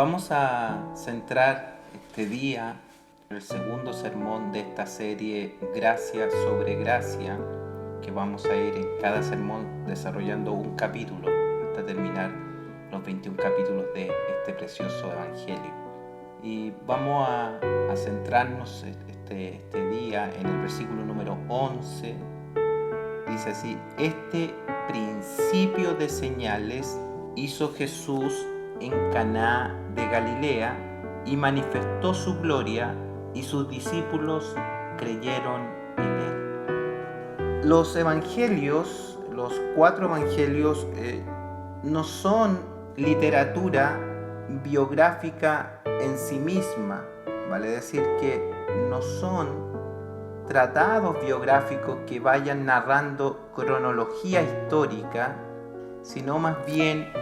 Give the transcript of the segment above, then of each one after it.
Vamos a centrar este día en el segundo sermón de esta serie Gracia sobre Gracia, que vamos a ir en cada sermón desarrollando un capítulo hasta terminar los 21 capítulos de este precioso Evangelio. Y vamos a centrarnos este día en el versículo número 11. Dice así: este principio de señales hizo Jesús en Caná de Galilea y manifestó su gloria, y sus discípulos creyeron en él. Los evangelios, los 4 evangelios, no son literatura biográfica en sí misma, vale decir que no son tratados biográficos que vayan narrando cronología histórica, sino más bien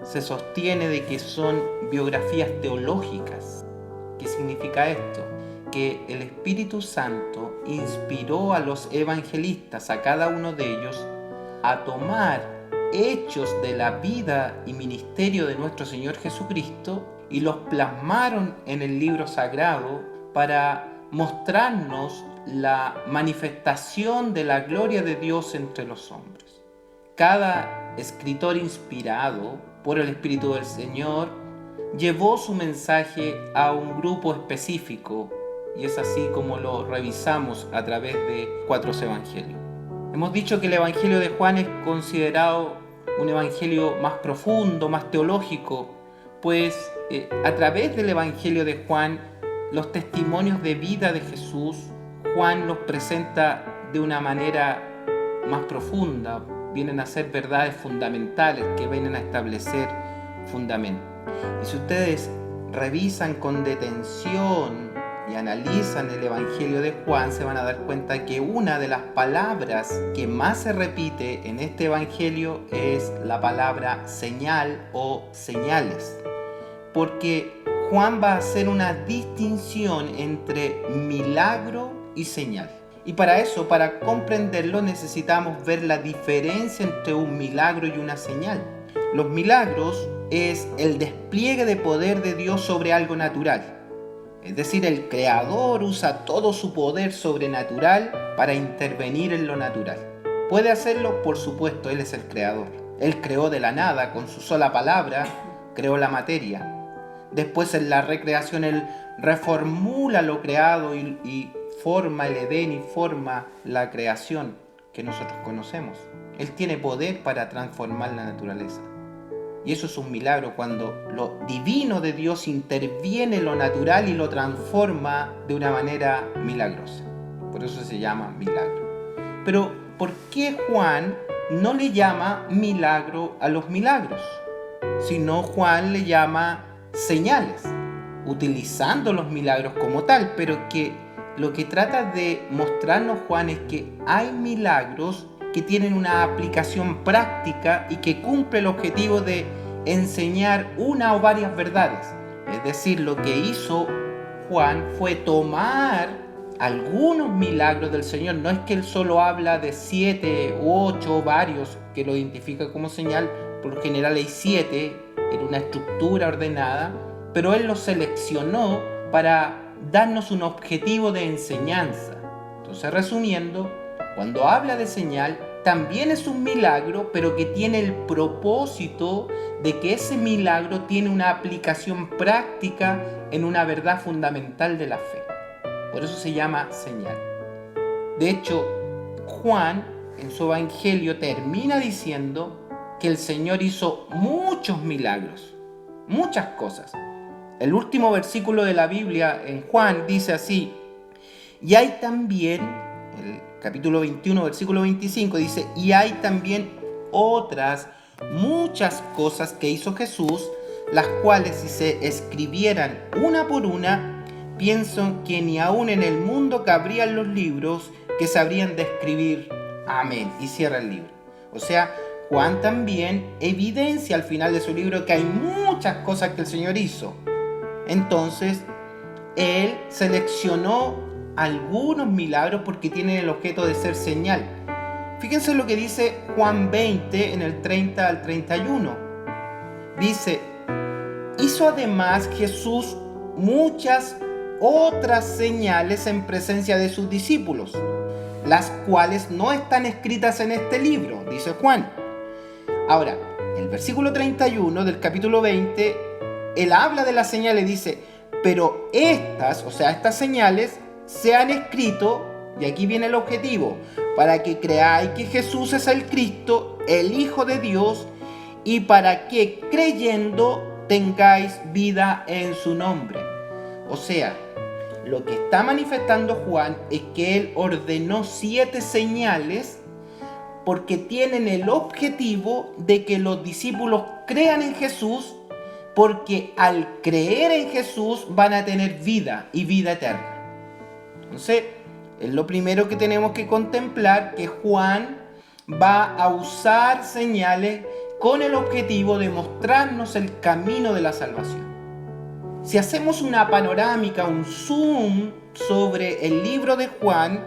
se sostiene de que son biografías teológicas. ¿Qué significa esto? Que el Espíritu Santo inspiró a los evangelistas, a cada uno de ellos, a tomar hechos de la vida y ministerio de nuestro Señor Jesucristo y los plasmaron en el libro sagrado para mostrarnos la manifestación de la gloria de Dios entre los hombres. Cada escritor inspirado por el Espíritu del Señor llevó su mensaje a un grupo específico, y es así como lo revisamos a través de 4 evangelios. Hemos dicho que el Evangelio de Juan es considerado un evangelio más profundo, más teológico, pues a través del Evangelio de Juan, los testimonios de vida de Jesús, Juan los presenta de una manera más profunda. Vienen a ser verdades fundamentales que vienen a establecer fundamentos. Y si ustedes revisan con detención y analizan el Evangelio de Juan, se van a dar cuenta que una de las palabras que más se repite en este Evangelio es la palabra señal o señales, porque Juan va a hacer una distinción entre milagro y señal. Y para eso, para comprenderlo, necesitamos ver la diferencia entre un milagro y una señal. Los milagros es el despliegue de poder de Dios sobre algo natural. Es decir, el Creador usa todo su poder sobrenatural para intervenir en lo natural. ¿Puede hacerlo? Por supuesto, Él es el Creador. Él creó de la nada, con su sola palabra, creó la materia. Después, en la recreación, Él reformula lo creado y forma el Edén y forma la creación que nosotros conocemos. Él tiene poder para transformar la naturaleza. Y eso es un milagro, cuando lo divino de Dios interviene en lo natural y lo transforma de una manera milagrosa. Por eso se llama milagro. Pero, ¿por qué Juan no le llama milagro a los milagros? Sino Juan le llama señales, utilizando los milagros como tal, pero que lo que trata de mostrarnos Juan es que hay milagros que tienen una aplicación práctica y que cumple el objetivo de enseñar una o varias verdades. Es decir, lo que hizo Juan fue tomar algunos milagros del Señor. No es que él solo habla de 7 u 8 o varios que lo identifica como señal. Por lo general hay 7 en una estructura ordenada, pero él los seleccionó para darnos un objetivo de enseñanza. Entonces, resumiendo, cuando habla de señal, también es un milagro, pero que tiene el propósito de que ese milagro tiene una aplicación práctica en una verdad fundamental de la fe. Por eso se llama señal. De hecho, Juan en su evangelio termina diciendo que el Señor hizo muchos milagros, muchas cosas. El último versículo de la Biblia en Juan dice así: y hay también, el capítulo 21, versículo 25, dice: y hay también otras muchas cosas que hizo Jesús, las cuales si se escribieran una por una, pienso que ni aún en el mundo cabrían los libros que se habrían de escribir. Amén. Y cierra el libro. O sea, Juan también evidencia al final de su libro que hay muchas cosas que el Señor hizo. Entonces, él seleccionó algunos milagros porque tienen el objeto de ser señal. Fíjense lo que dice Juan 20 en el 30 al 31. Dice: Hizo además Jesús muchas otras señales en presencia de sus discípulos, las cuales no están escritas en este libro, dice Juan. Ahora, el versículo 31 del capítulo 20, él habla de las señales, dice, pero estas, o sea, estas señales se han escrito, y aquí viene el objetivo, para que creáis que Jesús es el Cristo, el Hijo de Dios, y para que creyendo tengáis vida en su nombre. O sea, lo que está manifestando Juan es que él ordenó 7 señales porque tienen el objetivo de que los discípulos crean en Jesús, porque al creer en Jesús van a tener vida y vida eterna. Entonces, es lo primero que tenemos que contemplar, que Juan va a usar señales con el objetivo de mostrarnos el camino de la salvación. Si hacemos una panorámica, un zoom sobre el libro de Juan,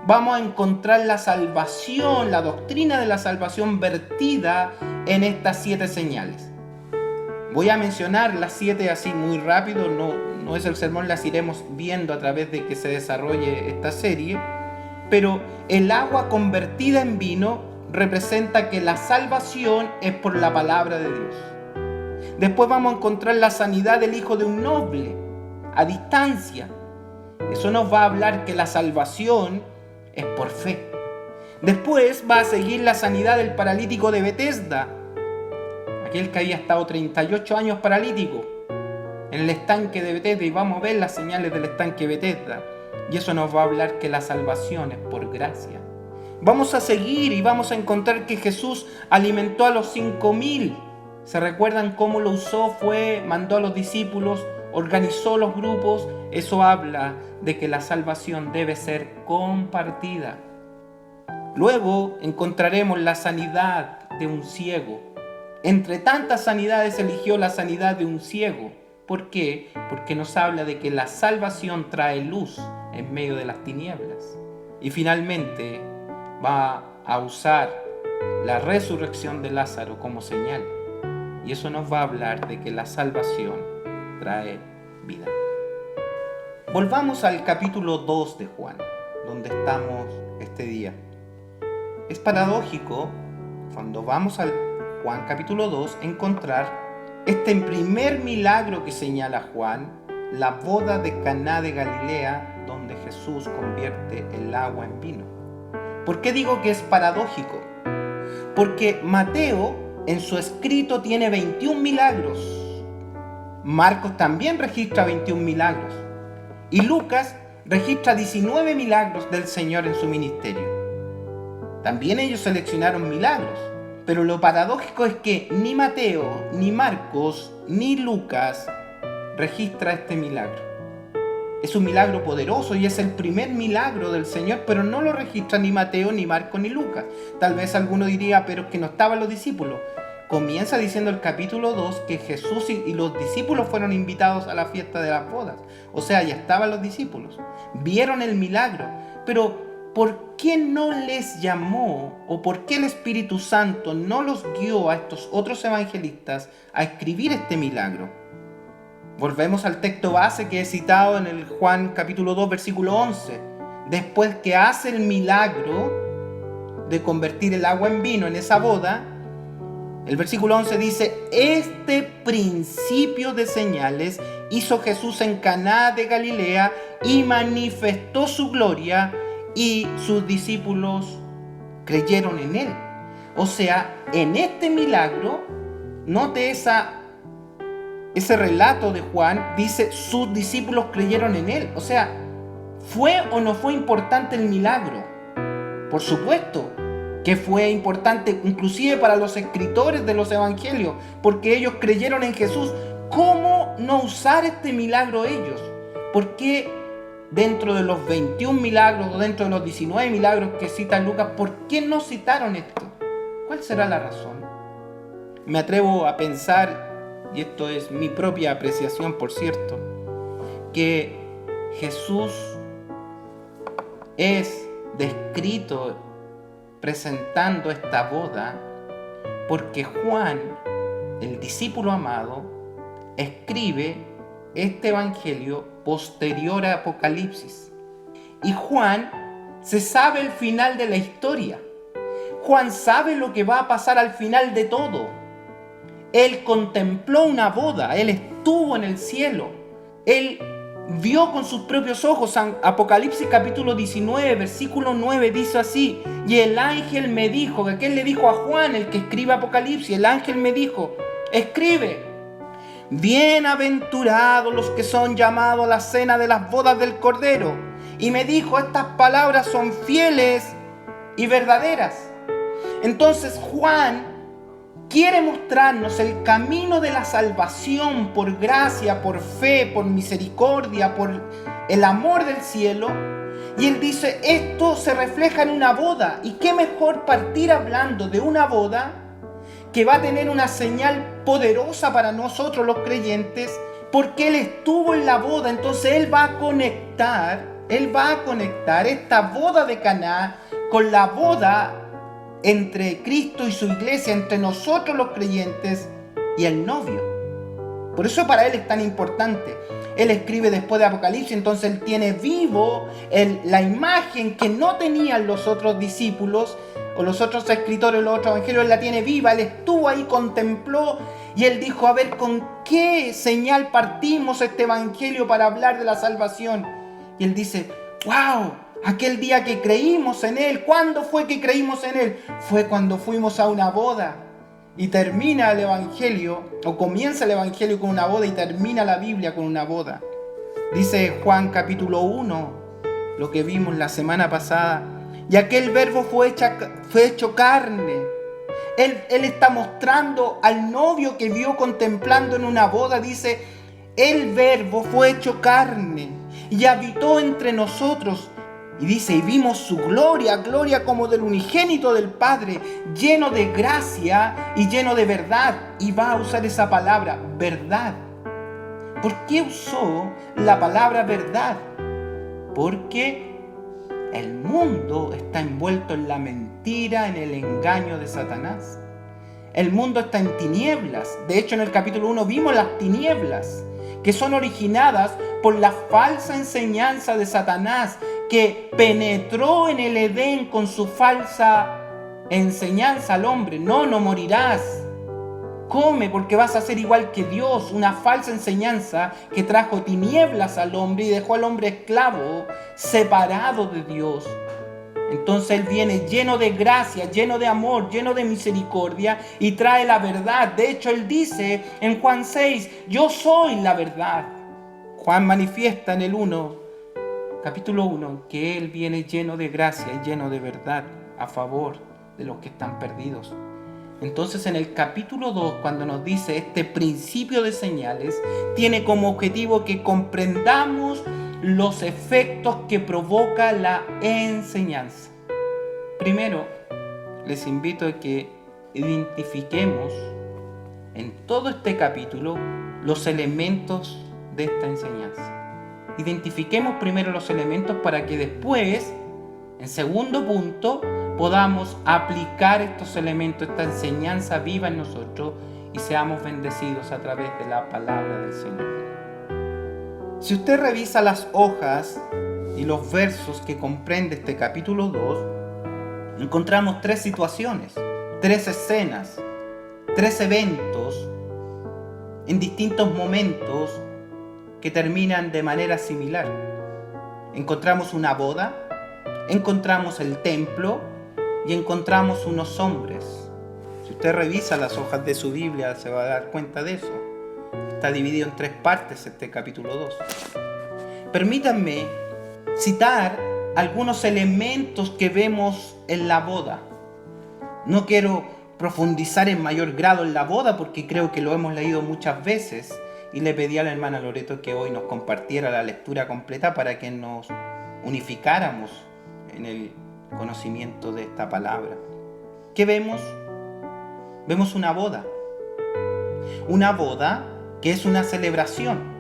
vamos a encontrar la salvación, la doctrina de la salvación vertida en estas 7 señales. Voy a mencionar las 7 así muy rápido, no es el sermón, las iremos viendo a través de que se desarrolle esta serie, pero el agua convertida en vino representa que la salvación es por la palabra de Dios. Después vamos a encontrar la sanidad del hijo de un noble, a distancia. Eso nos va a hablar que la salvación es por fe. Después va a seguir la sanidad del paralítico de Betesda, aquel que había estado 38 años paralítico en el estanque de Betesda, y vamos a ver las señales del estanque de Betesda, y eso nos va a hablar que la salvación es por gracia. Vamos a seguir y vamos a encontrar que Jesús alimentó a los 5,000. ¿Se recuerdan cómo lo usó? Mandó a los discípulos, organizó los grupos. Eso habla de que la salvación debe ser compartida. Luego encontraremos la sanidad de un ciego. Entre tantas sanidades eligió la sanidad de un ciego. ¿Por qué? Porque nos habla de que la salvación trae luz en medio de las tinieblas. Y finalmente va a usar la resurrección de Lázaro como señal. Y eso nos va a hablar de que la salvación trae vida. Volvamos al capítulo 2 de Juan, donde estamos este día. Es paradójico, cuando vamos al Juan capítulo 2, encontrar este primer milagro que señala Juan, la boda de Caná de Galilea, donde Jesús convierte el agua en vino. ¿Por qué digo que es paradójico? Porque Mateo en su escrito tiene 21 milagros. Marcos también registra 21 milagros. Y Lucas registra 19 milagros del Señor en su ministerio. También ellos seleccionaron milagros. Pero lo paradójico es que ni Mateo, ni Marcos, ni Lucas registra este milagro. Es un milagro poderoso y es el primer milagro del Señor, pero no lo registra ni Mateo, ni Marcos, ni Lucas. Tal vez alguno diría, pero es que no estaban los discípulos. Comienza diciendo el capítulo 2 que Jesús y los discípulos fueron invitados a la fiesta de las bodas. O sea, ya estaban los discípulos. Vieron el milagro. Pero, ¿por qué no les llamó o por qué el Espíritu Santo no los guió a estos otros evangelistas a escribir este milagro? Volvemos al texto base que he citado en el Juan capítulo 2, versículo 11. Después que hace el milagro de convertir el agua en vino en esa boda, el versículo 11 dice: este principio de señales hizo Jesús en Caná de Galilea y manifestó su gloria, y sus discípulos creyeron en él. O sea, en este milagro, note ese relato de Juan, dice sus discípulos creyeron en él. O sea, ¿fue o no fue importante el milagro? Por supuesto que fue importante, inclusive para los escritores de los evangelios, porque ellos creyeron en Jesús. ¿Cómo no usar este milagro ellos? ¿Por qué dentro de los 21 milagros o dentro de los 19 milagros que cita Lucas, por qué no citaron esto? ¿Cuál será la razón? Me atrevo a pensar, y esto es mi propia apreciación, por cierto, que Jesús es descrito presentando esta boda porque Juan, el discípulo amado, escribe este evangelio posterior a Apocalipsis. Y Juan se sabe el final de la historia. Juan sabe lo que va a pasar al final de todo. Él contempló una boda, él estuvo en el cielo, él vio con sus propios ojos. Apocalipsis capítulo 19, versículo 9 dice así: y el ángel me dijo, que él le dijo a Juan, el que escribe Apocalipsis, el ángel me dijo, escribe, bienaventurados los que son llamados a la cena de las bodas del Cordero. Y me dijo, estas palabras son fieles y verdaderas. Entonces Juan quiere mostrarnos el camino de la salvación por gracia, por fe, por misericordia, por el amor del cielo. Y él dice, esto se refleja en una boda. ¿Y qué mejor partir hablando de una boda que va a tener una señal poderosa para nosotros los creyentes? Porque él estuvo en la boda, entonces él va a conectar esta boda de Caná con la boda entre Cristo y su iglesia, entre nosotros los creyentes y el novio. Por eso para él es tan importante. Él escribe después de Apocalipsis, entonces él tiene vivo la imagen que no tenían los otros discípulos o los otros escritores de los otros evangelios. Él la tiene viva, él estuvo ahí, contempló y él dijo, a ver, ¿con qué señal partimos este evangelio para hablar de la salvación? Y él dice, wow, aquel día que creímos en Él. ¿Cuándo fue que creímos en Él? Fue cuando fuimos a una boda. Y termina el Evangelio, o comienza el Evangelio con una boda y termina la Biblia con una boda. Dice Juan capítulo 1, lo que vimos la semana pasada. Y aquel verbo fue hecho carne. Él está mostrando al novio que vio contemplando en una boda. Dice, el verbo fue hecho carne y habitó entre nosotros. Y dice, y vimos su gloria, gloria como del unigénito del Padre, lleno de gracia y lleno de verdad. Y va a usar esa palabra, verdad. ¿Por qué usó la palabra verdad? Porque el mundo está envuelto en la mentira, en el engaño de Satanás. El mundo está en tinieblas. De hecho, en el capítulo 1 vimos las tinieblas que son originadas por la falsa enseñanza de Satanás, que penetró en el Edén con su falsa enseñanza al hombre. No morirás. Come porque vas a ser igual que Dios. Una falsa enseñanza que trajo tinieblas al hombre y dejó al hombre esclavo, separado de Dios. Entonces Él viene lleno de gracia, lleno de amor, lleno de misericordia y trae la verdad. De hecho, Él dice en Juan 6, yo soy la verdad. Juan manifiesta en el capítulo 1, que Él viene lleno de gracia y lleno de verdad a favor de los que están perdidos. Entonces en el capítulo 2, cuando nos dice este principio de señales, tiene como objetivo que comprendamos los efectos que provoca la enseñanza. Primero, les invito a que identifiquemos en todo este capítulo los elementos de esta enseñanza. Identifiquemos primero los elementos para que después, en segundo punto, podamos aplicar estos elementos, esta enseñanza viva en nosotros y seamos bendecidos a través de la palabra del Señor. Si usted revisa las hojas y los versos que comprende este capítulo 2, encontramos 3 situaciones, 3 escenas, 3 eventos en distintos momentos que terminan de manera similar. Encontramos una boda, encontramos el templo y encontramos unos hombres. Si usted revisa las hojas de su Biblia se va a dar cuenta de eso. Está dividido en 3 partes este capítulo 2. Permítanme citar algunos elementos que vemos en la boda. No quiero profundizar en mayor grado en la boda porque creo que lo hemos leído muchas veces y le pedí a la hermana Loreto que hoy nos compartiera la lectura completa para que nos unificáramos en el conocimiento de esta palabra. ¿Qué vemos? Vemos una boda. Una boda que es una celebración.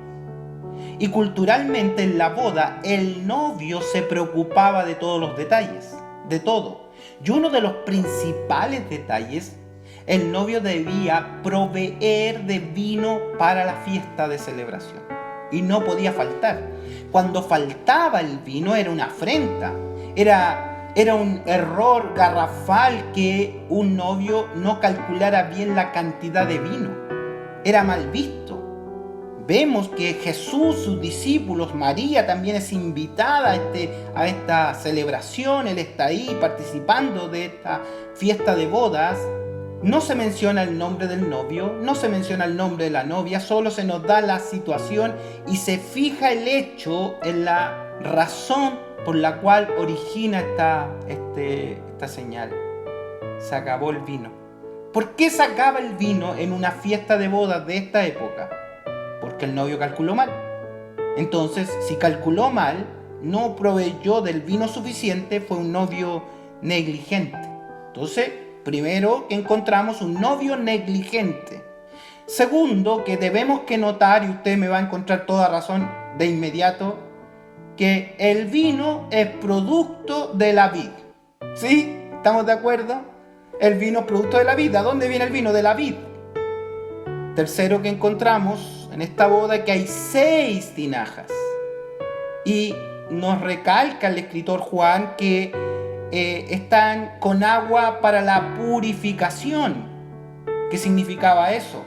Y culturalmente en la boda el novio se preocupaba de todos los detalles, de todo. Y uno de los principales detalles el novio debía proveer de vino para la fiesta de celebración. Y no podía faltar. Cuando faltaba el vino era una afrenta. Era un error garrafal que un novio no calculara bien la cantidad de vino. Era mal visto. Vemos que Jesús, sus discípulos, María también es invitada a esta celebración. Él está ahí participando de esta fiesta de bodas. No se menciona el nombre del novio, no se menciona el nombre de la novia, solo se nos da la situación y se fija el hecho en la razón por la cual origina esta señal. Se acabó el vino. ¿Por qué se acaba el vino en una fiesta de bodas de esta época? Porque el novio calculó mal. Entonces, si calculó mal, no proveyó del vino suficiente, fue un novio negligente. Entonces, primero que encontramos un novio negligente. Segundo, que debemos que notar, y usted me va a encontrar toda razón de inmediato, que el vino es producto de la vid. ¿Sí? ¿Estamos de acuerdo? El vino es producto de la vid. ¿De dónde viene el vino? De la vid. Tercero que encontramos en esta boda, que hay 6 tinajas. Y nos recalca el escritor Juan que están con agua para la purificación. ¿Qué significaba eso?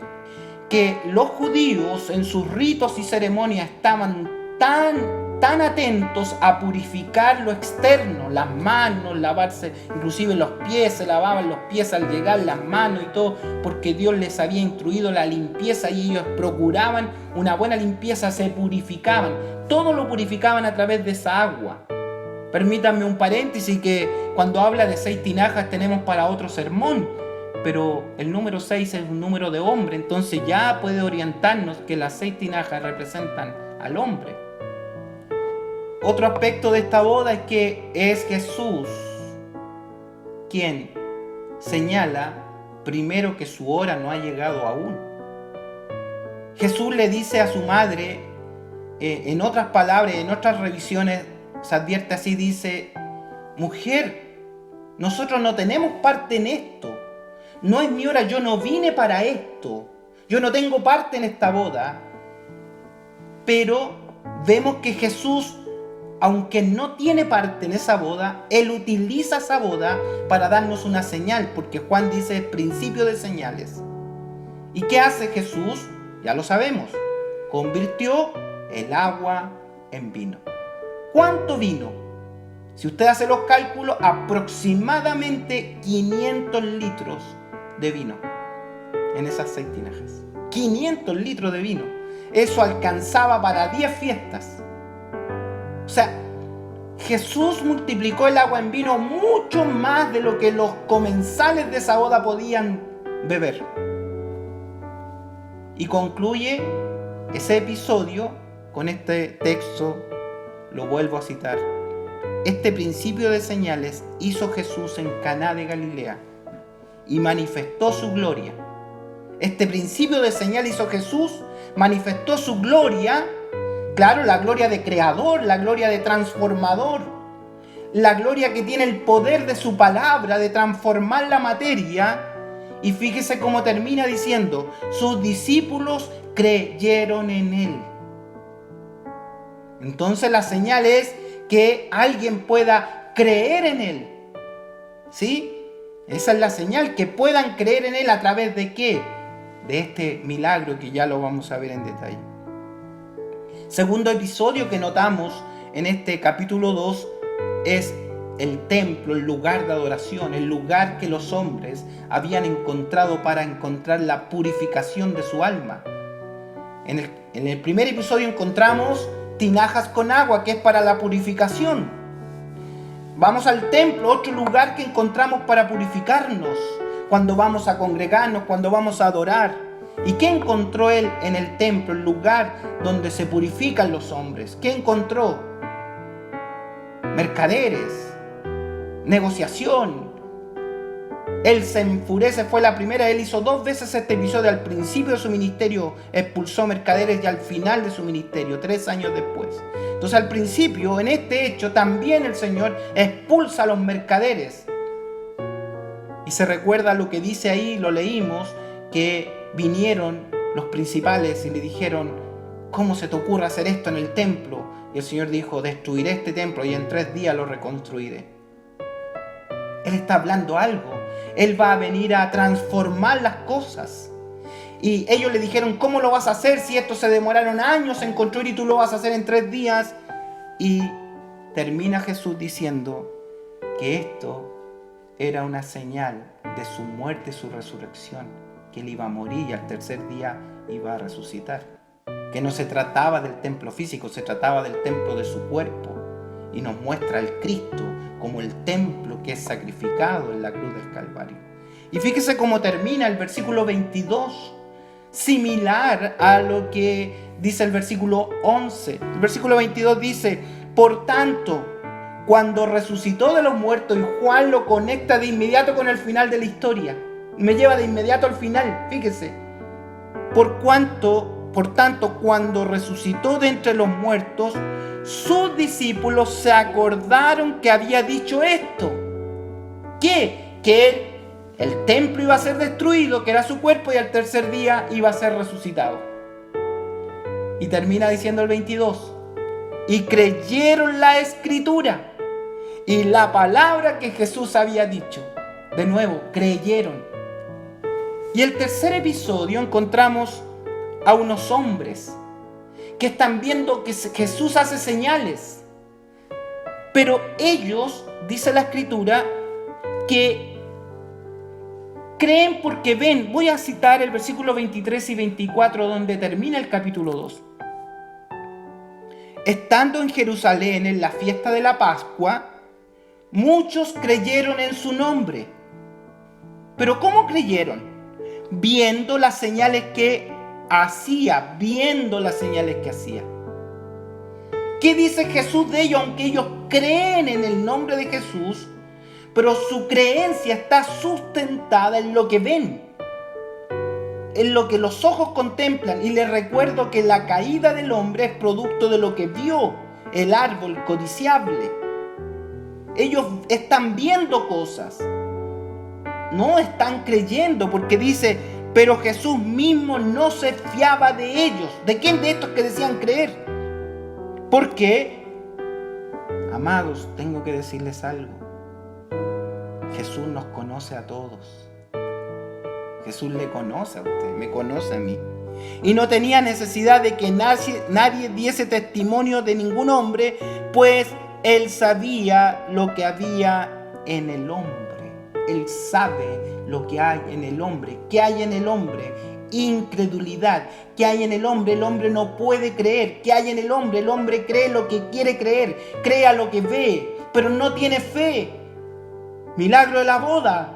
Que los judíos en sus ritos y ceremonias estaban tan atentos a purificar lo externo, las manos, lavarse, inclusive los pies, se lavaban los pies al llegar, las manos y todo, porque Dios les había instruido la limpieza y ellos procuraban una buena limpieza, se purificaban, todo lo purificaban a través de esa agua. Permítanme un paréntesis, que cuando habla de 6 tinajas tenemos para otro sermón, pero el número 6 es un número de hombre, entonces ya puede orientarnos que las 6 tinajas representan al hombre. Otro aspecto de esta boda es que es Jesús quien señala primero que su hora no ha llegado aún. Jesús le dice a su madre, en otras palabras, en otras revisiones se advierte así, dice: mujer, nosotros no tenemos parte en esto, no es mi hora, yo no vine para esto, yo no tengo parte en esta boda. Pero vemos que Jesús, aunque no tiene parte en esa boda, Él utiliza esa boda para darnos una señal, porque Juan dice principio de señales. ¿Y qué hace Jesús? Ya lo sabemos, convirtió el agua en vino. ¿Cuánto vino? Si usted hace los cálculos, aproximadamente 500 litros de vino en esas 6 tinajas. 500 litros de vino. Eso alcanzaba para 10 fiestas. O sea, Jesús multiplicó el agua en vino mucho más de lo que los comensales de esa boda podían beber. Y concluye ese episodio con este texto, lo vuelvo a citar. Este principio de señales hizo Jesús en Caná de Galilea y manifestó su gloria. Este principio de señales hizo Jesús, manifestó su gloria. Claro, la gloria de creador, la gloria de transformador, la gloria que tiene el poder de su palabra de transformar la materia. Y fíjese cómo termina diciendo: sus discípulos creyeron en él. Entonces la señal es que alguien pueda creer en él. ¿Sí? Esa es la señal, que puedan creer en él. ¿A través de qué? De este milagro que ya lo vamos a ver en detalle. Segundo episodio que notamos en este capítulo 2 es el templo, el lugar de adoración, el lugar que los hombres habían encontrado para encontrar la purificación de su alma. En el primer episodio encontramos tinajas con agua, que es para la purificación. Vamos al templo, otro lugar que encontramos para purificarnos, cuando vamos a congregarnos, cuando vamos a adorar. ¿Y qué encontró él en el templo, el lugar donde se purifican los hombres? ¿Qué encontró? Mercaderes, negociación. Él se enfurece, fue la primera. Él hizo 2 veces este episodio. Al principio de su ministerio expulsó mercaderes, y al final de su ministerio, 3 años después. Entonces, al principio, en este hecho, también el Señor expulsa a los mercaderes. Y se recuerda lo que dice ahí, lo leímos, que vinieron los principales y le dijeron: ¿cómo se te ocurre hacer esto en el templo? Y el Señor dijo: destruiré este templo y en 3 días lo reconstruiré. Él está hablando algo. Él va a venir a transformar las cosas. Y ellos le dijeron: ¿cómo lo vas a hacer si esto se demoraron años en construir y tú lo vas a hacer en 3 días? Y termina Jesús diciendo que esto era una señal de su muerte y su resurrección, que él iba a morir y al 3er día iba a resucitar. Que no se trataba del templo físico, se trataba del templo de su cuerpo. Y nos muestra al Cristo como el templo que es sacrificado en la cruz del Calvario. Y fíjese cómo termina el versículo 22, similar a lo que dice el versículo 11. El versículo 22 dice: por tanto, cuando resucitó de los muertos, y Juan lo conecta de inmediato con el final de la historia, me lleva de inmediato al final, fíjese. Por tanto, cuando resucitó de entre los muertos, sus discípulos se acordaron que había dicho esto. ¿Qué? Que el templo iba a ser destruido, que era su cuerpo, y al 3er día iba a ser resucitado. Y termina diciendo el 22: y creyeron la Escritura y la palabra que Jesús había dicho. De nuevo, creyeron. Y el tercer episodio encontramos a unos hombres que están viendo que Jesús hace señales. Pero ellos, dice la Escritura, que creen porque ven. Voy a citar el versículo 23 y 24 donde termina el capítulo 2. Estando en Jerusalén en la fiesta de la Pascua, muchos creyeron en su nombre. ¿Pero cómo creyeron? Viendo las señales que hacía, ¿Qué dice Jesús de ellos? Aunque ellos creen en el nombre de Jesús, pero su creencia está sustentada en lo que ven, en lo que los ojos contemplan. Y les recuerdo que la caída del hombre es producto de lo que vio el árbol codiciable. Ellos están viendo cosas, no están creyendo, porque dice: pero Jesús mismo no se fiaba de ellos. ¿De quién? De estos que decían creer. Porque, amados, tengo que decirles algo. Jesús nos conoce a todos. Jesús le conoce a usted, me conoce a mí. Y no tenía necesidad de que nadie diese testimonio de ningún hombre, pues Él sabía lo que había en el hombre. Él sabe lo que hay en el hombre. ¿Qué hay en el hombre? Incredulidad. ¿Qué hay en el hombre? El hombre no puede creer. ¿Qué hay en el hombre? El hombre cree lo que quiere creer, cree a lo que ve, pero no tiene fe. Milagro de la boda,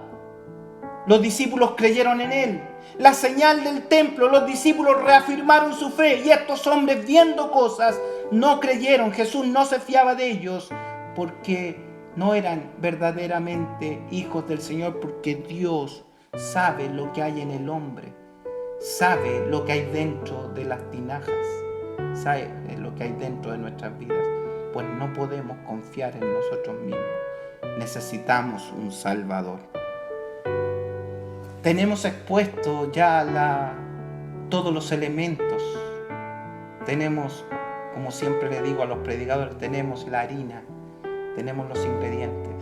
los discípulos creyeron en él. La señal del templo, los discípulos reafirmaron su fe, y estos hombres, viendo cosas, no creyeron. Jesús no se fiaba de ellos porque no eran verdaderamente hijos del Señor, porque Dios sabe lo que hay en el hombre, sabe lo que hay dentro de las tinajas, sabe lo que hay dentro de nuestras vidas. Pues no podemos confiar en nosotros mismos. Necesitamos un Salvador. Tenemos expuesto ya todos los elementos. Tenemos, como siempre le digo a los predicadores, tenemos la harina, tenemos los ingredientes.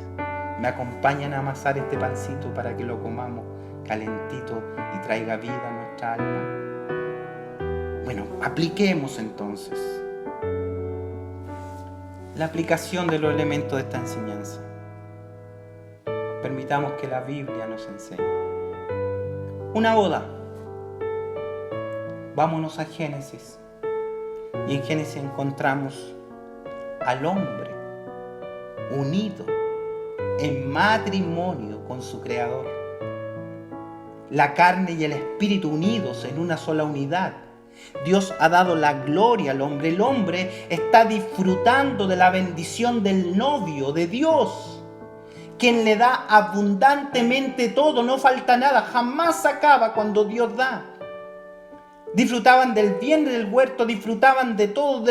Me acompañan a amasar este pancito para que lo comamos calentito y traiga vida a nuestra alma. Bueno, apliquemos entonces la aplicación de los elementos de esta enseñanza. Permitamos que la Biblia nos enseñe. Una boda. Vámonos a Génesis. Y en Génesis encontramos al hombre unido en matrimonio con su Creador. La carne y el espíritu unidos en una sola unidad. Dios ha dado la gloria al hombre. El hombre está disfrutando de la bendición del novio, de Dios, quien le da abundantemente todo, no falta nada, jamás acaba cuando Dios da. Disfrutaban del bien del huerto, disfrutaban de todo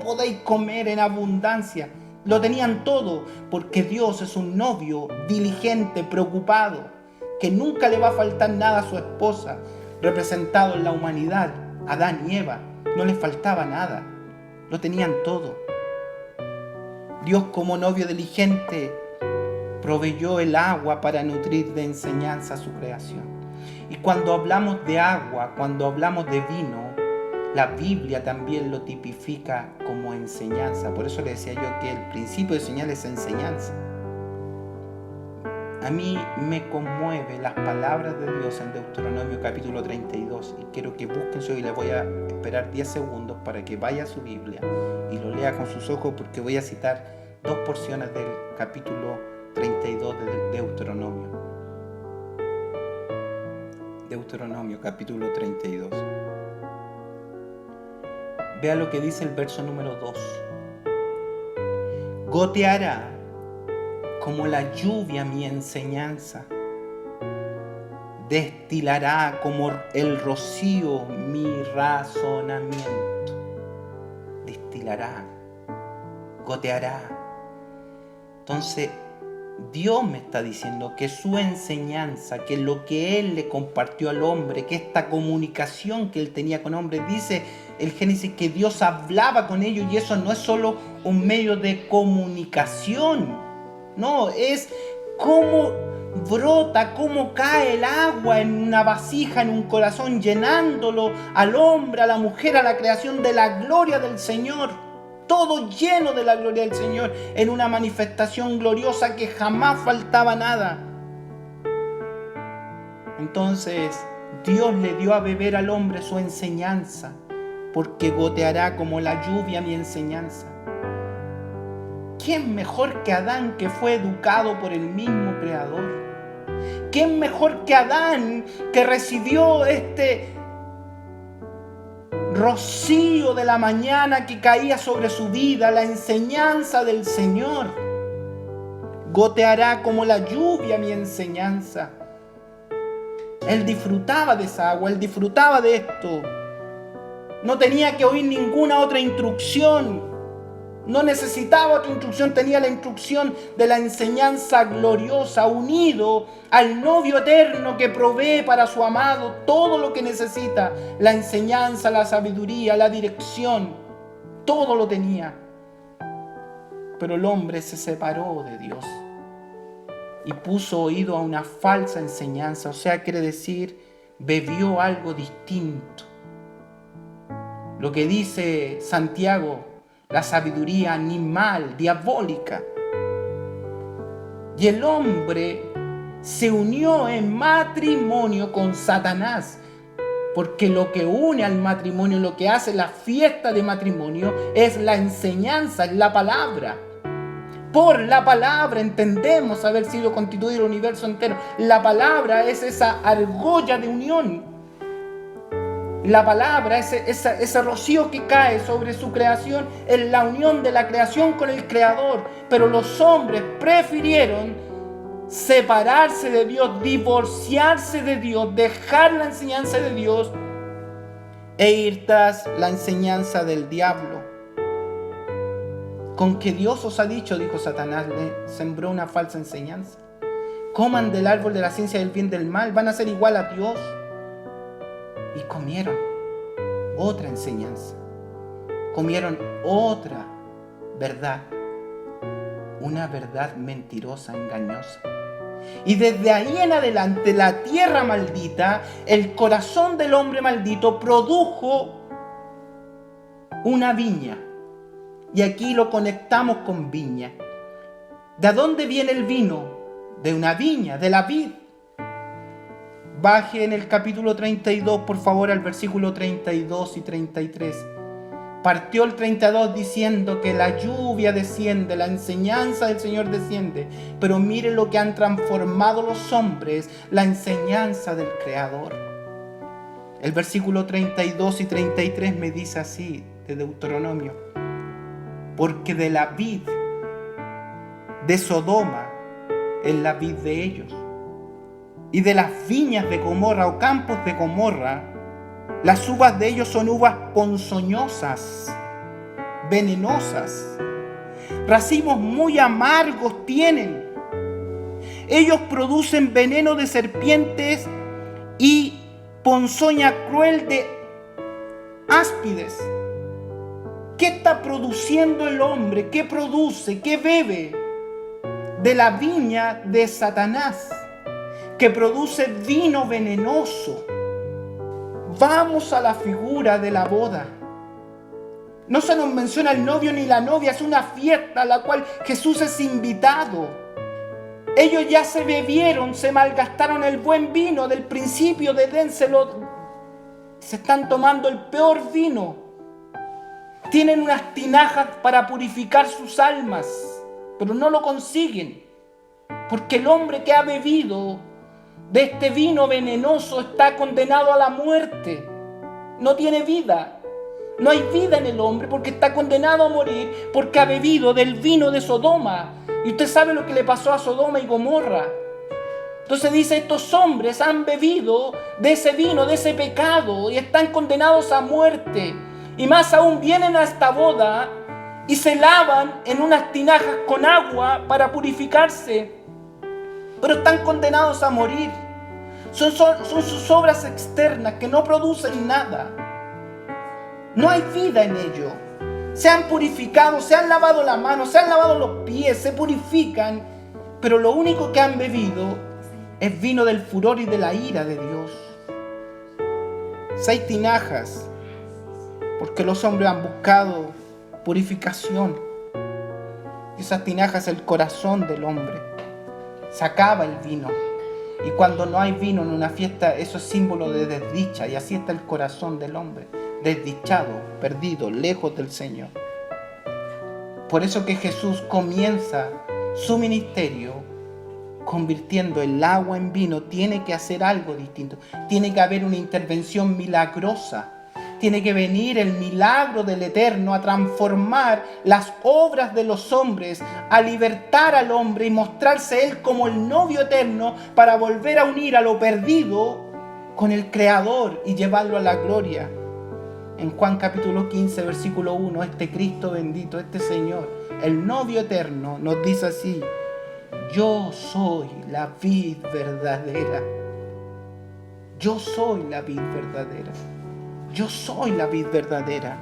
podéis comer en abundancia. lo tenían todo, porque Dios es un novio diligente, preocupado, que nunca le va a faltar nada a su esposa, representado en la humanidad, Adán y Eva. No les faltaba nada, lo tenían todo. Dios, como novio diligente, proveyó el agua para nutrir de enseñanza a su creación. Y cuando hablamos de agua, cuando hablamos de vino, la Biblia también lo tipifica como enseñanza. Por eso le decía yo que el principio de señal es enseñanza. A mí me conmueve las palabras de Dios en Deuteronomio capítulo 32 y quiero que busquen eso y les voy a esperar 10 segundos para que vaya a su Biblia y lo lea con sus ojos, porque voy a citar 2 porciones del capítulo 32 de Deuteronomio. Deuteronomio capítulo 32. Vea lo que dice el verso número 2. Goteará como la lluvia mi enseñanza, destilará como el rocío mi razonamiento. Destilará, goteará. Entonces, Dios me está diciendo que su enseñanza, que lo que Él le compartió al hombre, que esta comunicación que Él tenía con hombre, dice el Génesis que Dios hablaba con ellos, y eso no es solo un medio de comunicación. No, es cómo brota, cómo cae el agua en una vasija, en un corazón, llenándolo al hombre, a la mujer, a la creación de la gloria del Señor. Todo lleno de la gloria del Señor, en una manifestación gloriosa que jamás faltaba nada. Entonces, Dios le dio a beber al hombre su enseñanza, porque goteará como la lluvia mi enseñanza. ¿Quién mejor que Adán, que fue educado por el mismo Creador? ¿Quién mejor que Adán, que recibió este rocío de la mañana que caía sobre su vida, la enseñanza del Señor? Goteará como la lluvia mi enseñanza. Él disfrutaba de esa agua, él disfrutaba de esto. No tenía que oír ninguna otra instrucción. No necesitaba otra instrucción, tenía la instrucción de la enseñanza gloriosa, unido al novio eterno que provee para su amado todo lo que necesita. La enseñanza, la sabiduría, la dirección, todo lo tenía. Pero el hombre se separó de Dios y puso oído a una falsa enseñanza, o sea, quiere decir, bebió algo distinto. Lo que dice Santiago, la sabiduría animal, diabólica. Y el hombre se unió en matrimonio con Satanás, porque lo que une al matrimonio, lo que hace la fiesta de matrimonio, es la enseñanza, es la palabra. Por la palabra entendemos haber sido constituido el universo entero. La palabra es esa argolla de unión. La palabra, ese rocío que cae sobre su creación, es la unión de la creación con el Creador. Pero los hombres prefirieron separarse de Dios, divorciarse de Dios, dejar la enseñanza de Dios e ir tras la enseñanza del diablo. Con que Dios os ha dicho, dijo Satanás, le sembró una falsa enseñanza. Coman del árbol de la ciencia del bien y del mal, van a ser igual a Dios. Y comieron otra enseñanza, comieron otra verdad, una verdad mentirosa, engañosa. Y desde ahí en adelante la tierra maldita, el corazón del hombre maldito produjo una viña. Y aquí lo conectamos con viña. ¿De dónde viene el vino? De una viña, de la vid. Baje en el capítulo 32, por favor, al versículo 32 y 33. Partió el 32 diciendo que la lluvia desciende, la enseñanza del Señor desciende. Pero mire lo que han transformado los hombres, la enseñanza del Creador. El versículo 32 y 33 me dice así, de Deuteronomio. Porque de la vid de Sodoma es la vid de ellos. Y de las viñas de Gomorra o campos de Gomorra, las uvas de ellos son uvas ponzoñosas, venenosas. racimos muy amargos tienen. Ellos producen veneno de serpientes y ponzoña cruel de áspides. ¿Qué está produciendo el hombre? ¿Qué produce? ¿Qué bebe? De la viña de Satanás, que produce vino venenoso. Vamos a la figura de la boda. No se nos menciona el novio ni la novia, es una fiesta a la cual Jesús es invitado. Ellos ya se bebieron, se malgastaron el buen vino del principio de Edén, se están tomando el peor vino. Tienen unas tinajas para purificar sus almas, pero no lo consiguen, porque el hombre que ha bebido de este vino venenoso está condenado a la muerte. No tiene vida. No hay vida en el hombre porque está condenado a morir porque ha bebido del vino de Sodoma. Y usted sabe lo que le pasó a Sodoma y Gomorra. Entonces dice, estos hombres han bebido de ese vino, de ese pecado, y están condenados a muerte. Y más aún vienen a esta boda y se lavan en unas tinajas con agua para purificarse, pero están condenados a morir. Son sus obras externas que no producen nada. No hay vida en ello. Se han purificado, se han lavado la mano, se han lavado los pies, se purifican, pero lo único que han bebido es vino del furor y de la ira de Dios. 6 tinajas, porque los hombres han buscado purificación. Y esas tinajas es el corazón del hombre. Se acaba el vino. Y cuando no hay vino en una fiesta, eso es símbolo de desdicha. Y así está el corazón del hombre. Desdichado, perdido, lejos del Señor. Por eso que Jesús comienza su ministerio convirtiendo el agua en vino. Tiene que hacer algo distinto. Tiene que haber una intervención milagrosa. Tiene que venir el milagro del Eterno a transformar las obras de los hombres, a libertar al hombre y mostrarse Él como el novio eterno para volver a unir a lo perdido con el Creador y llevarlo a la gloria. En Juan capítulo 15, versículo 1, este Cristo bendito, este Señor, el novio eterno, nos dice así: yo soy la vid verdadera. Yo soy la vid verdadera. Yo soy la vid verdadera.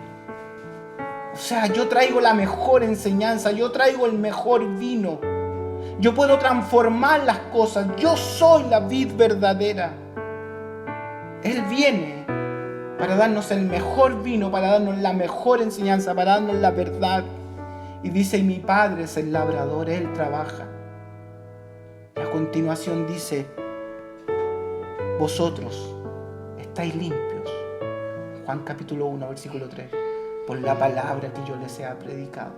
O sea, yo traigo la mejor enseñanza, yo traigo el mejor vino. Yo puedo transformar las cosas. Yo soy la vid verdadera. Él viene para darnos el mejor vino, para darnos la mejor enseñanza, para darnos la verdad. Y dice, y mi Padre es el labrador, Él trabaja. Y a continuación dice, vosotros estáis limpios. Juan capítulo 1, versículo 3, por la palabra que yo les he predicado.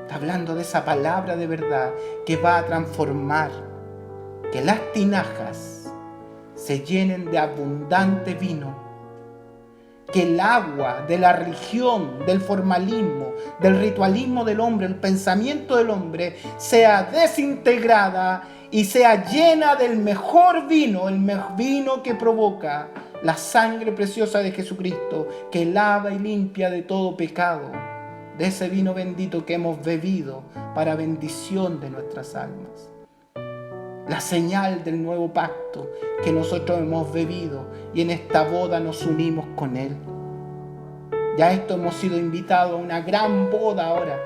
Está hablando de esa palabra de verdad que va a transformar que las tinajas se llenen de abundante vino, que el agua de la religión, del formalismo, del ritualismo del hombre, el pensamiento del hombre, sea desintegrada y sea llena del mejor vino, el vino que provoca la sangre preciosa de Jesucristo, que lava y limpia de todo pecado, de ese vino bendito que hemos bebido para bendición de nuestras almas. La señal del nuevo pacto que nosotros hemos bebido y en esta boda nos unimos con Él. Ya esto hemos sido invitados a una gran boda ahora.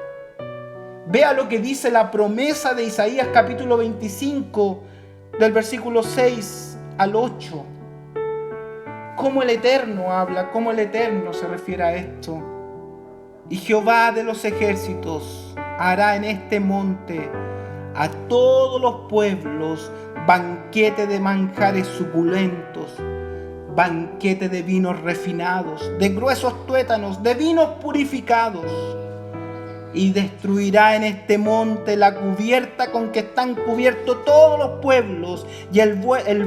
Vea lo que dice la promesa de Isaías capítulo 25 del versículo 6 al 8. Cómo el Eterno habla, cómo el Eterno se refiere a esto. Y Jehová de los ejércitos hará en este monte a todos los pueblos banquete de manjares suculentos, banquete de vinos refinados, de gruesos tuétanos, de vinos purificados. Y destruirá en este monte la cubierta con que están cubiertos todos los pueblos y el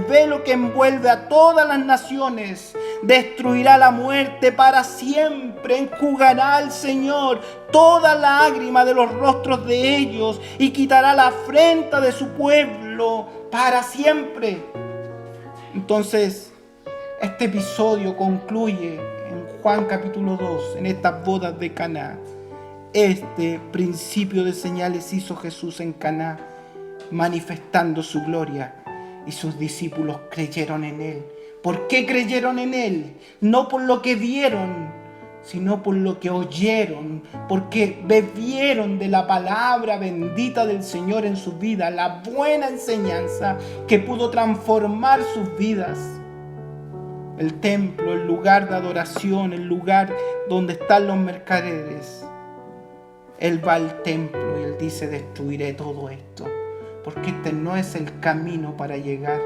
velo que envuelve a todas las naciones. Destruirá la muerte para siempre. Enjugará al Señor toda lágrima de los rostros de ellos y quitará la afrenta de su pueblo para siempre. Entonces, este episodio concluye en Juan capítulo 2, en estas bodas de Caná. este principio de señales hizo Jesús en Caná, manifestando su gloria, y sus discípulos creyeron en él. ¿Por qué creyeron en él? No por lo que vieron, sino por lo que oyeron, porque bebieron de la palabra bendita del Señor en sus vidas, la buena enseñanza que pudo transformar sus vidas. El templo, el lugar de adoración, el lugar donde están los mercaderes. Él va al templo y él dice: destruiré todo esto, porque este no es el camino para llegar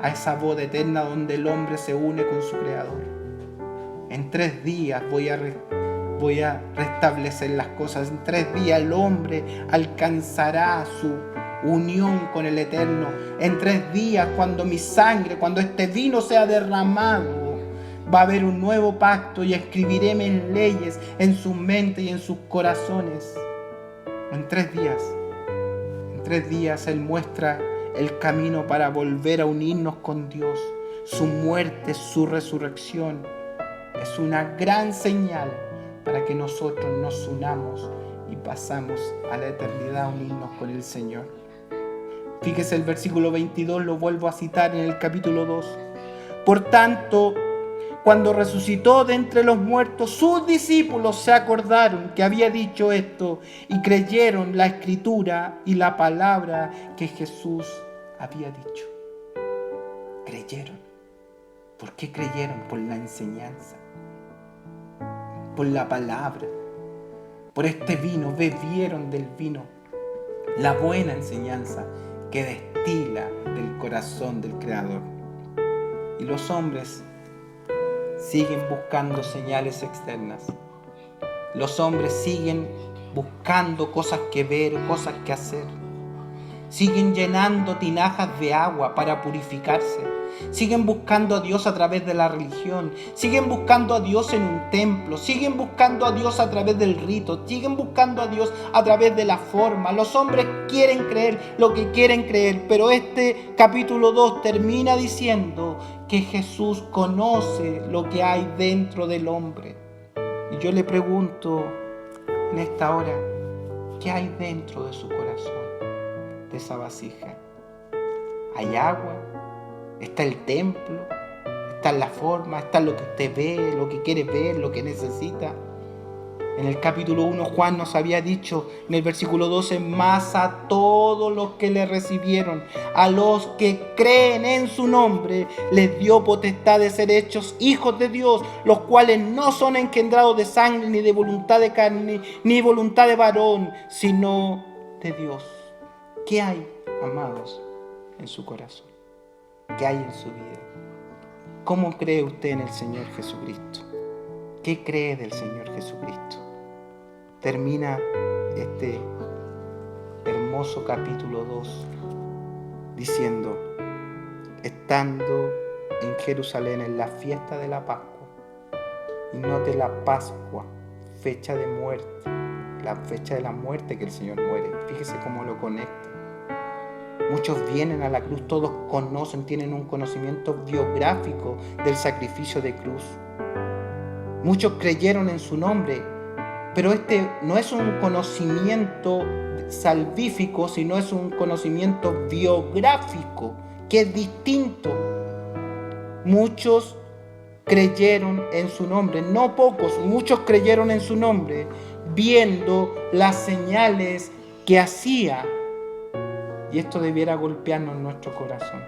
a esa boda eterna donde el hombre se une con su Creador. En 3 días voy a restablecer las cosas. En 3 días el hombre alcanzará su unión con el Eterno. En 3 días, cuando mi sangre, cuando este vino sea derramado, va a haber un nuevo pacto y escribiré mis leyes en su mente y en sus corazones. En 3 días. En 3 días Él muestra el camino para volver a unirnos con Dios. Su muerte, su resurrección es una gran señal para que nosotros nos unamos y pasamos a la eternidad a unirnos con el Señor. Fíjese el versículo 22, lo vuelvo a citar en el capítulo 2. Por tanto, cuando resucitó de entre los muertos, sus discípulos se acordaron que había dicho esto y creyeron la escritura y la palabra que Jesús había dicho. Creyeron. ¿Por qué creyeron? Por la enseñanza, por la palabra, por este vino. Bebieron del vino, la buena enseñanza que destila del corazón del Creador. Y los hombres siguen buscando señales externas. Los hombres siguen buscando cosas que ver, cosas que hacer. Siguen llenando tinajas de agua para purificarse. Siguen buscando a Dios a través de la religión. Siguen buscando a Dios en un templo. Siguen buscando a Dios a través del rito. Siguen buscando a Dios a través de la forma. Los hombres quieren creer lo que quieren creer. Pero este capítulo 2 termina diciendo que Jesús conoce lo que hay dentro del hombre. Y yo le pregunto en esta hora, ¿qué hay dentro de su corazón? De esa vasija. ¿Hay agua? ¿Está el templo? ¿Está la forma? ¿Está lo que usted ve, lo que quiere ver, lo que necesita? En el capítulo 1 Juan nos había dicho en el versículo 12: más a todos los que le recibieron, a los que creen en su nombre, les dio potestad de ser hechos hijos de Dios, los cuales no son engendrados de sangre, ni de voluntad de carne, ni voluntad de varón, sino de Dios. ¿Qué hay, amados, en su corazón? ¿Qué hay en su vida? ¿Cómo cree usted en el Señor Jesucristo? ¿Qué cree del Señor Jesucristo? Termina este hermoso capítulo 2 diciendo: estando en Jerusalén en la fiesta de la Pascua, y note la Pascua, fecha de muerte, la fecha de la muerte que el Señor muere. Fíjese cómo lo conecta. Muchos vienen a la cruz, todos conocen, tienen un conocimiento biográfico del sacrificio de cruz. Muchos creyeron en su nombre, pero este no es un conocimiento salvífico, sino es un conocimiento biográfico, que es distinto. Muchos creyeron en su nombre, no pocos, muchos creyeron en su nombre, viendo las señales que hacía. Y esto debiera golpearnos en nuestro corazón.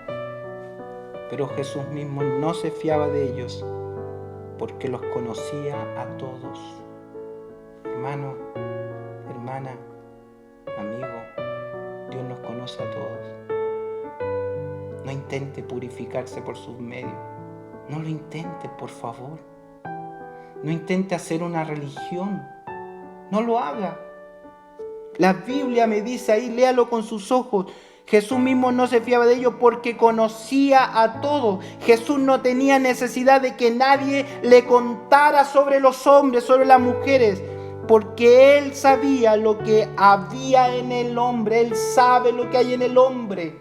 Pero Jesús mismo no se fiaba de ellos, porque los conocía a todos. Hermano, hermana, amigo, Dios nos conoce a todos. No intente purificarse por sus medios. No lo intente, por favor. No intente hacer una religión. No lo haga. La Biblia me dice ahí, léalo con sus ojos. Jesús mismo no se fiaba de ellos porque conocía a todos. Jesús no tenía necesidad de que nadie le contara sobre los hombres, sobre las mujeres, porque Él sabía lo que había en el hombre. Él sabe lo que hay en el hombre.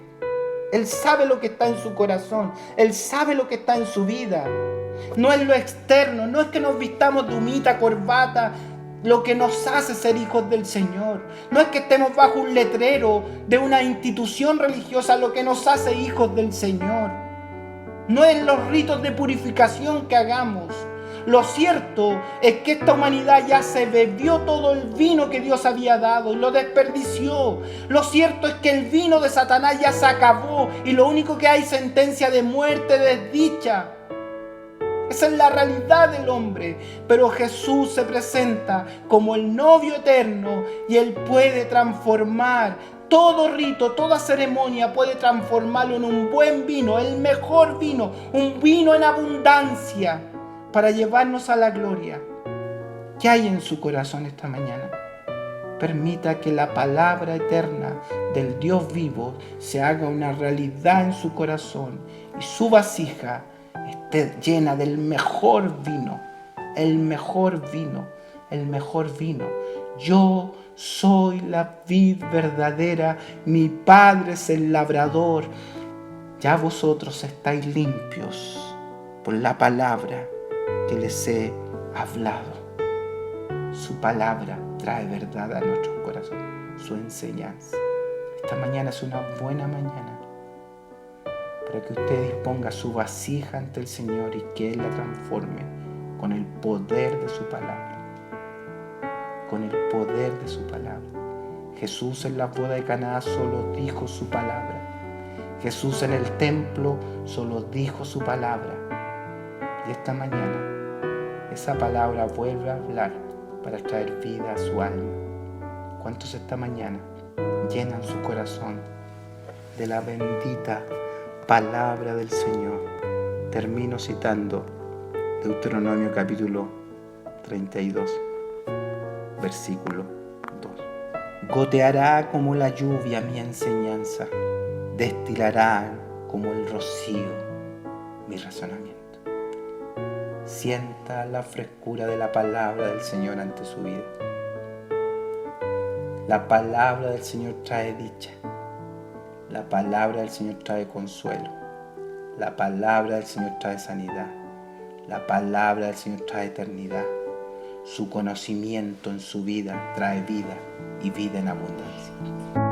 Él sabe lo que está en su corazón. Él sabe lo que está en su vida. No es lo externo, no es que nos vistamos de humita, corbata, lo que nos hace ser hijos del Señor. No es que estemos bajo un letrero de una institución religiosa lo que nos hace hijos del Señor. No es los ritos de purificación que hagamos. Lo cierto es que esta humanidad ya se bebió todo el vino que Dios había dado y lo desperdició. Lo cierto es que el vino de Satanás ya se acabó y lo único que hay es sentencia de muerte, desdicha. Esa es la realidad del hombre. Pero Jesús se presenta como el novio eterno y Él puede transformar todo rito, toda ceremonia, puede transformarlo en un buen vino, el mejor vino, un vino en abundancia para llevarnos a la gloria. ¿Qué hay en su corazón esta mañana? Permita que la palabra eterna del Dios vivo se haga una realidad en su corazón y su vasija esté llena del mejor vino, el mejor vino, el mejor vino. Yo soy la vid verdadera, mi Padre es el labrador. Ya vosotros estáis limpios por la palabra que les he hablado. Su palabra trae verdad a nuestros corazones, su enseñanza. Esta mañana es una buena mañana para que usted disponga su vasija ante el Señor y que Él la transforme con el poder de su palabra. Con el poder de su palabra. Jesús en la boda de Caná solo dijo su palabra. Jesús en el templo solo dijo su palabra. Y esta mañana esa palabra vuelve a hablar para traer vida a su alma. ¿Cuántos esta mañana llenan su corazón de la bendita palabra del Señor? Termino citando Deuteronomio capítulo 32, versículo 2. Goteará como la lluvia mi enseñanza, destilará como el rocío mi razonamiento. Sienta la frescura de la palabra del Señor ante su vida. La palabra del Señor trae dicha. La palabra del Señor trae consuelo. La palabra del Señor trae sanidad. La palabra del Señor trae eternidad. Su conocimiento en su vida trae vida y vida en abundancia.